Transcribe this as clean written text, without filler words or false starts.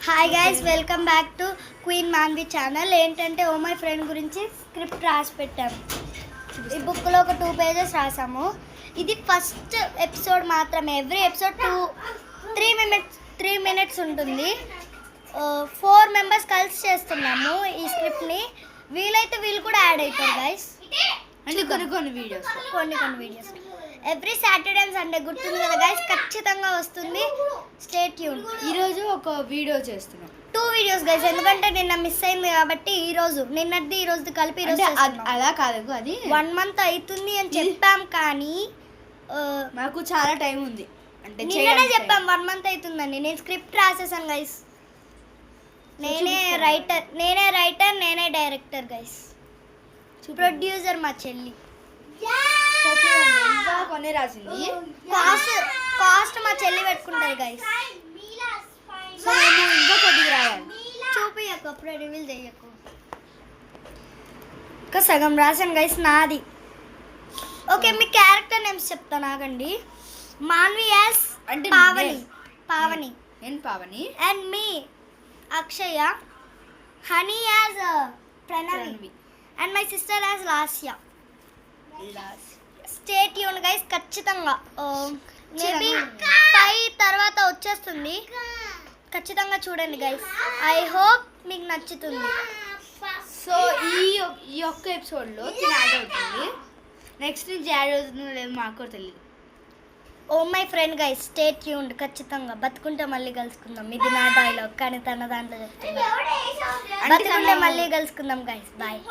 Hi guys, welcome back to queen Manvi channel. ఏంటంటే ఓ my friend గురించి script రాసి పెట్టాము. ఈ బుక్లో ఒక 2 పేజెస్ రాసాము. ఇది ఫస్ట్ ఎపిసోడ్ మాత్రమే. ఎవ్రీ ఎపిసోడ్ 3 మినిట్స్ ఉంటుంది. 4 మెంబర్స్ కలిసి చేస్తున్నాము ఈ స్క్రిప్ట్ని. వీలైతే వీళ్ళు కూడా యాడ్ అవుతారు గైస్. అంటే కొన్ని videos every Saturday and Sunday గుర్తుంది కదా గైస్, ఖచ్చితంగా వస్తుంది. Stay tune. ఈరోజు ఒక వీడియో చేస్తున్నాం, 2 వీడియోస్ గైస్, ఎందుకంటే నిన్న మిస్ అయింది కాబట్టి నిన్నది ఈ రోజు కలిపి అలా కాదు. అది 1 మంత్ అవుతుంది అని చెప్పాం, కానీ మాకు చాలా టైం ఉంది. అంటే నిన్ననే చెప్పాం 1 మంత్ అవుతుందండి. నేను స్క్రిప్ట్ రాసేసాను గైస్. నేనే రైటర్ నేనే డైరెక్టర్ గైస్. ప్రొడ్యూసర్ మా చెల్లి. ఇంకా కొన్ని రాసింది. కాస్ట్ మా చెల్లి పెట్టుకుంటారు గైస్. సో నేను ఇంకా కొద్దిగా రాయాలి. చూపియకు, అప్పుడే రివీల్ చేయకు. ఇంకా సగం రాశాను గైస్ నాది. ఓకే, మీ క్యారెక్టర్ నేమ్స్ చెప్తాను ఆగండి. మాన్వి యాస్ అంటే పావని నేను Pavani. And me Akshaya. Honey as Pranavi. And my sister as Lasya. Stay tune guys, ఖచ్చితంగా మేబీ 5 తర్వాత వచ్చేస్తుంది. ఖచ్చితంగా చూడండి గైస్. ఐ హోప్ మీకు నచ్చుతుంది. సో ఈ ఒక్క ఎపిసోడ్లో యాడ్ అవుతుంది. నెక్స్ట్ నుంచి యాడ్ అవుతుందో లేదో మాకు కూడా తెలియదు. Oh my friend guys, stay tuned. ఖచ్చితంగా బతుకుంటే మళ్ళీ కలుసుకుందాం. ఇది నా డైలాగ్, కానీ తన దాంట్లో చెప్తున్నా. బతుకుంటే మళ్ళీ కలుసుకుందాం గైస్. బాయ్.